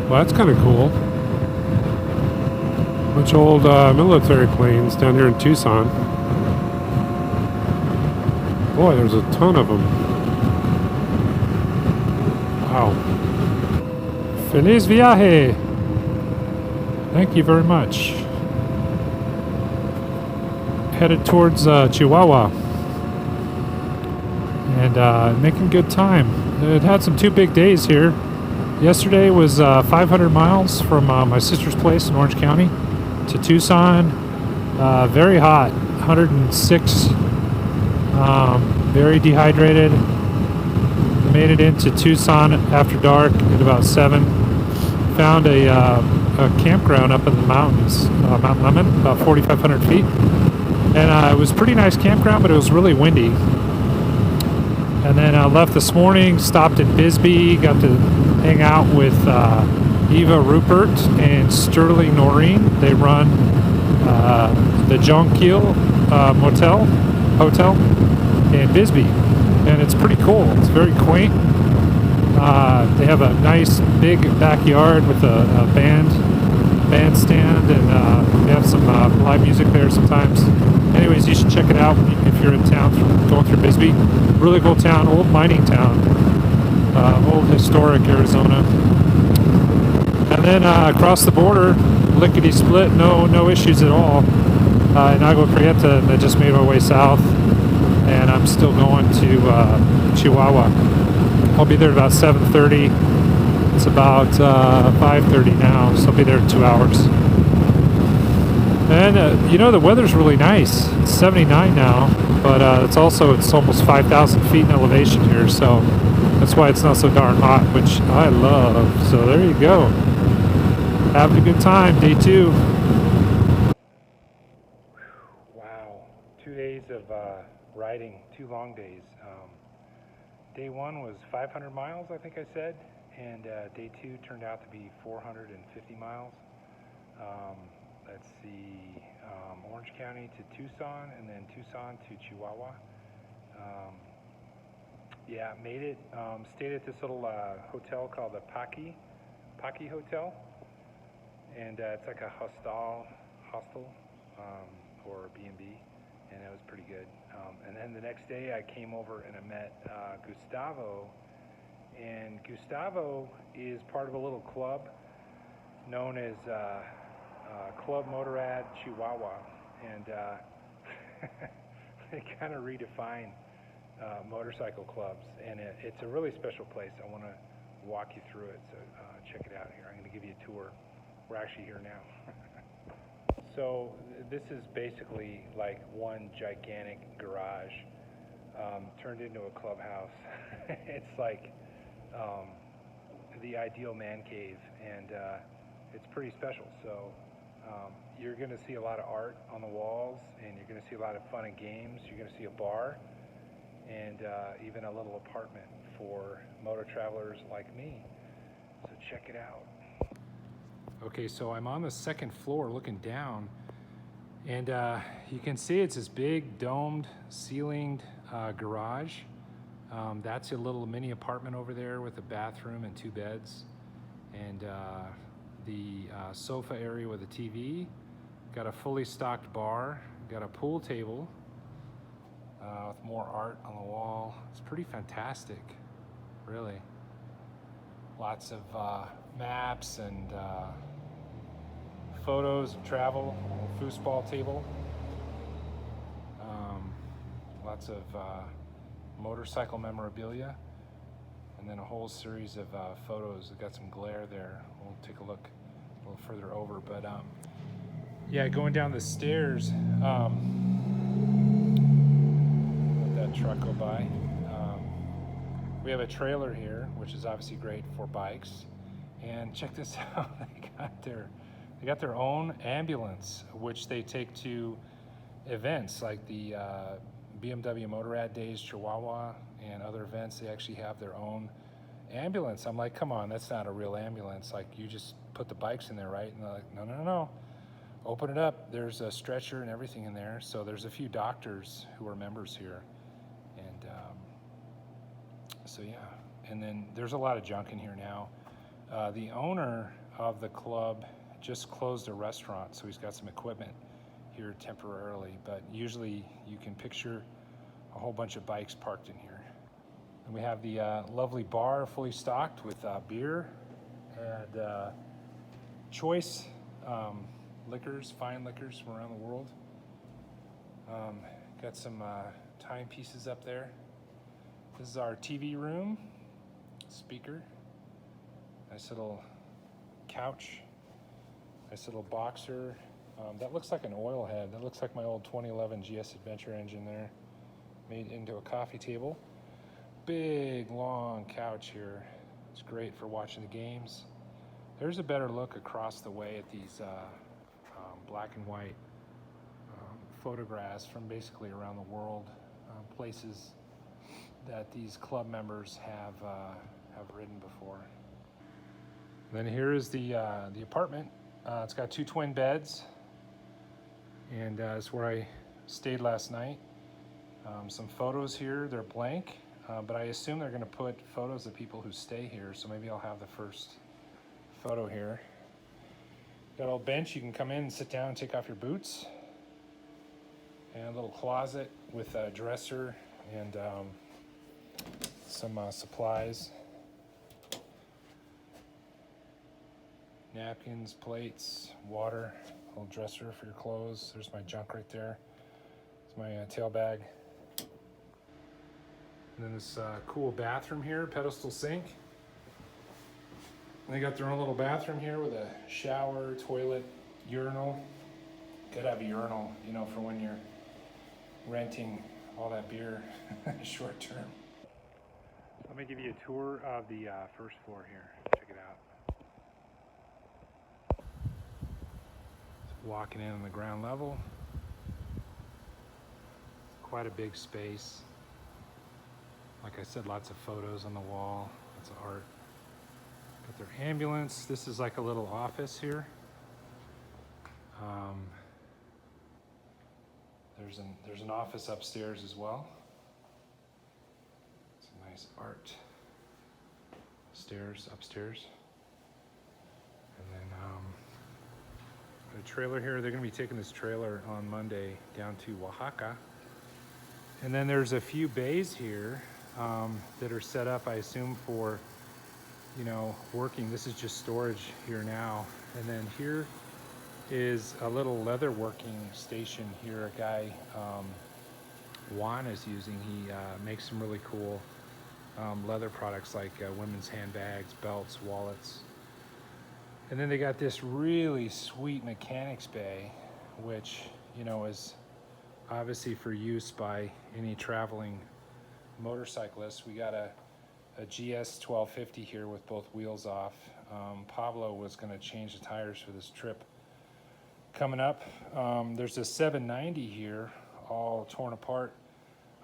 Well, that's kind of cool. Bunch of old military planes down here in Tucson. Boy, there's a ton of them. Wow. Feliz viaje. Thank you very much. Headed towards Chihuahua. And making good time. It had some 2 big days here. Yesterday was 500 miles from my sister's place in Orange County to Tucson. Very hot, 106. Very dehydrated. Made it into Tucson after dark at about 7. Found a campground up in the mountains, Mount Lemon, about 4,500 feet. And it was a pretty nice campground, but it was really windy. And then I left this morning, stopped in Bisbee, got to hang out with Eva Rupert and Sterling Noreen. They run the Jonquil Hotel in Bisbee. And it's pretty cool. It's very quaint. They have a nice big backyard with a bandstand, and they have some live music there sometimes. Anyways, you should check it out if you're in town going through Bisbee. Really cool town, old mining town, old historic Arizona. And then across the border, lickety split, no issues at all. In Agua Prieta, and I just made my way south, and I'm still going to Chihuahua. I'll be there at about 7:30. It's about 5:30 now, so I'll be there in 2 hours. And the weather's really nice. It's 79 now, but it's almost 5,000 feet in elevation here, so that's why it's not so darn hot, which I love. So there you go. Having a good time, day 2. Wow, 2 days of riding, 2 long days. Day 1 was 500 miles, I think I said, and day 2 turned out to be 450 miles. Let's see, Orange County to Tucson, and then Tucson to Chihuahua. Yeah, made it. Stayed at this little hotel called the Paqui Hotel, and it's like a hostel, or B&B, and it was pretty good. And then the next day I came over and I met Gustavo, and Gustavo is part of a little club known as Club Motorrad Chihuahua, and they kind of redefine motorcycle clubs, and it's a really special place. I want to walk you through it, so check it out here. I'm going to give you a tour. We're actually here now. So this is basically like one gigantic garage turned into a clubhouse. It's like the ideal man cave, and it's pretty special. So you're going to see a lot of art on the walls, and you're going to see a lot of fun and games. You're going to see a bar, and even a little apartment for motor travelers like me. So check it out. Okay, so I'm on the 2nd floor looking down, and you can see it's this big domed ceilinged garage. That's a little mini apartment over there with a bathroom and 2 beds, and the sofa area with a TV. Got a fully stocked bar, got a pool table with more art on the wall. It's pretty fantastic, really. Lots of maps and photos of travel, a foosball table. Lots of motorcycle memorabilia, and then a whole series of photos. I've got some glare there. We'll take a look a little further over, but yeah, going down the stairs, let that truck go by. We have a trailer here, which is obviously great for bikes. And check this out, they got their own ambulance, which they take to events like the BMW Motorrad Days, Chihuahua, and other events. They actually have their own ambulance. I'm like, come on, that's not a real ambulance. Like, you just put the bikes in there, right? And they're like, no. Open it up. There's a stretcher and everything in there. So there's a few doctors who are members here. And so yeah, and then there's a lot of junk in here now. The owner of the club just closed a restaurant, so he's got some equipment here temporarily, but usually you can picture a whole bunch of bikes parked in here. And we have the lovely bar fully stocked with beer and choice liquors, fine liquors from around the world. Got some timepieces up there. This is our TV room, speaker, nice little couch, nice little boxer. That looks like an oil head. That looks like my old 2011 GS Adventure engine there, made into a coffee table. Big, long couch here. It's great for watching the games. There's a better look across the way at these black and white photographs from basically around the world, places that these club members have ridden before. Then here is the apartment. It's got 2 twin beds, and it's where I stayed last night. Some photos here, they're blank, but I assume they're gonna put photos of people who stay here, so maybe I'll have the first photo here. Got a little bench, you can come in and sit down and take off your boots. And a little closet with a dresser and some supplies. Napkins, plates, water, a little dresser for your clothes. There's my junk right there. It's my tail bag. And then this cool bathroom here, pedestal sink. And they got their own little bathroom here with a shower, toilet, urinal. Gotta have a urinal, you know, for when you're renting all that beer short term. Let me give you a tour of the first floor here. Check it out. Walking in on the ground level. Quite a big space. Like I said, lots of photos on the wall, lots of art. Got their ambulance. This is like a little office here. There's an office upstairs as well. Some nice art. Stairs upstairs. And then a trailer here. They're going to be taking this trailer on Monday down to Oaxaca. And then there's a few bays here that are set up, I assume, for, you know, working. This is just storage here now. And then here is a little leather working station here. A guy, Juan, is using. He makes some really cool leather products like women's handbags, belts, wallets. And then they got this really sweet mechanics bay, which, you know, is obviously for use by any traveling motorcyclists. We got a GS 1250 here with both wheels off. Pablo was going to change the tires for this trip coming up. There's a 790 here, all torn apart.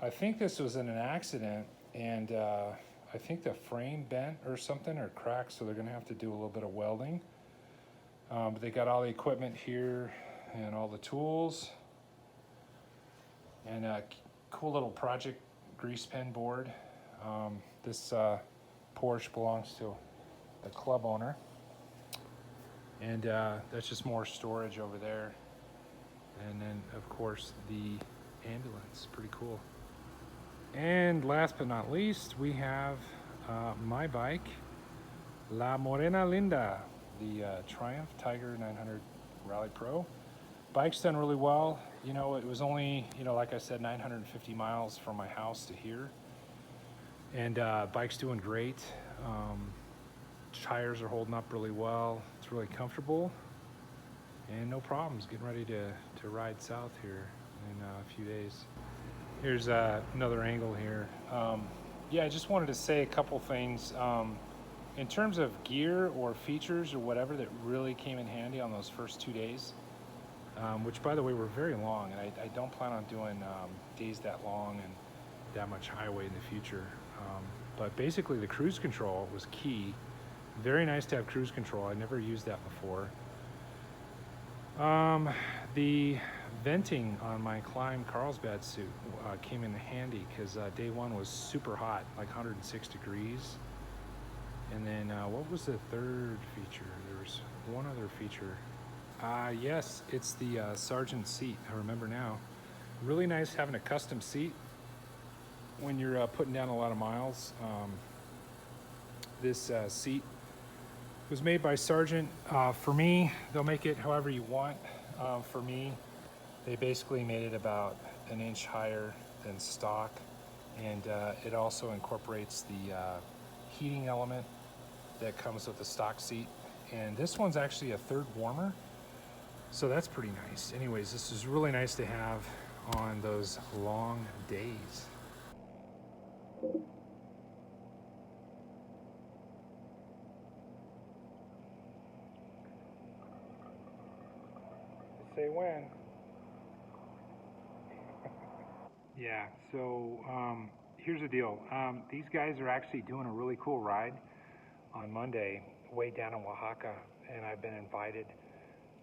I think this was in an accident, and I think the frame bent or something, or cracked, so they're going to have to do a little bit of welding. But they got all the equipment here and all the tools. And a cool little project grease pen board. This Porsche belongs to the club owner. And that's just more storage over there. And then, of course, the ambulance. Pretty cool. And last but not least, we have my bike, La Morena Linda, the Triumph Tiger 900 Rally Pro. Bike's done really well. You know, it was only, you know, like I said, 950 miles from my house to here. And bike's doing great. Tires are holding up really well. It's really comfortable. And no problems. Getting ready to ride south here in a few days. Here's another angle here. Yeah, I just wanted to say a couple things. In terms of gear or features or whatever that really came in handy on those first 2 days, which, by the way, were very long, and I don't plan on doing days that long and that much highway in the future. But basically, the cruise control was key. Very nice to have cruise control. I never used that before. The venting on my Climb Carlsbad suit came in handy because day one was super hot, like 106 degrees. And then what was the third feature? There was one other feature. Yes, it's the Sergeant seat. I remember now. Really nice having a custom seat when you're putting down a lot of miles. This seat was made by Sergeant. For me, they'll make it however you want. For me, they basically made it about an inch higher than stock, and it also incorporates the heating element that comes with the stock seat. And this one's actually a third warmer, so that's pretty nice. Anyways, this is really nice to have on those long days. Say when. Yeah, so here's the deal. These guys are actually doing a really cool ride on Monday way down in Oaxaca, and I've been invited.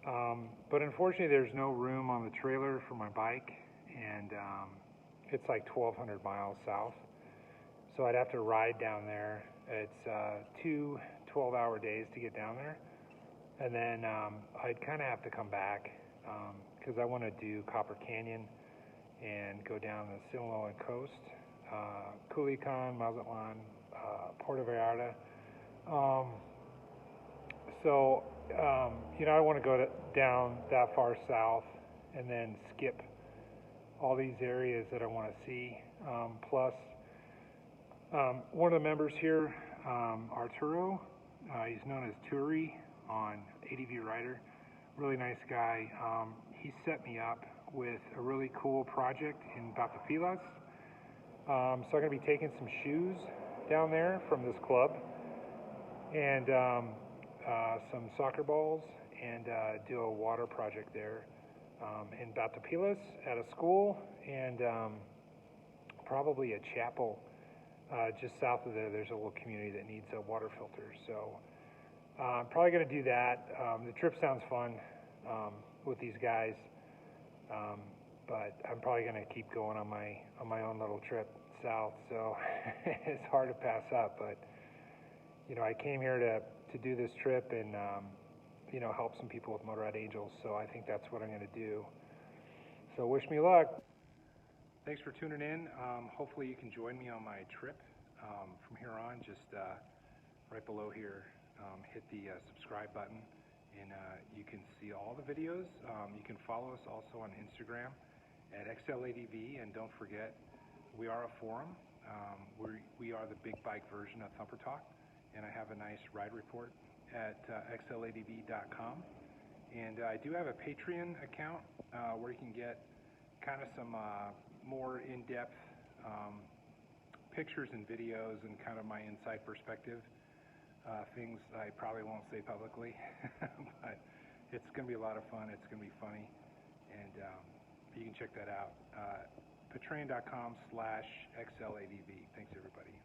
But unfortunately, there's no room on the trailer for my bike, and it's like 1,200 miles south. So I'd have to ride down there. It's 2 12-hour days to get down there. And then I'd kind of have to come back because I want to do Copper Canyon and go down the Sinaloan coast, Culiacan, Mazatlan, Puerta Vallarta. I want to go down that far south and then skip all these areas that I want to see. Plus, one of the members here, Arturo, he's known as Turi on ADV Rider, really nice guy. He set me up with a really cool project in Batapilas. So I'm going to be taking some shoes down there from this club and some soccer balls and do a water project there in Batapilas at a school and probably a chapel just south of there. There's a little community that needs a water filter. So I'm probably going to do that. The trip sounds fun with these guys, but I'm probably going to keep going on my own little trip south. So it's hard to pass up. But I came here to do this trip and help some people with Motorrad Angels. So I think that's what I'm going to do. So wish me luck. Thanks for tuning in. Hopefully you can join me on my trip from here on. Just right below here, hit the subscribe button, and you can see all the videos. You can follow us also on Instagram at XLADV, and don't forget, we are a forum. We are the big bike version of Thumper Talk, and I have a nice ride report at xladv.com. And I do have a Patreon account where you can get kind of some more in-depth pictures and videos and kind of my inside perspective. Things I probably won't say publicly, but it's going to be a lot of fun. It's going to be funny, and you can check that out. Patreon.com/XLADV. Thanks, everybody.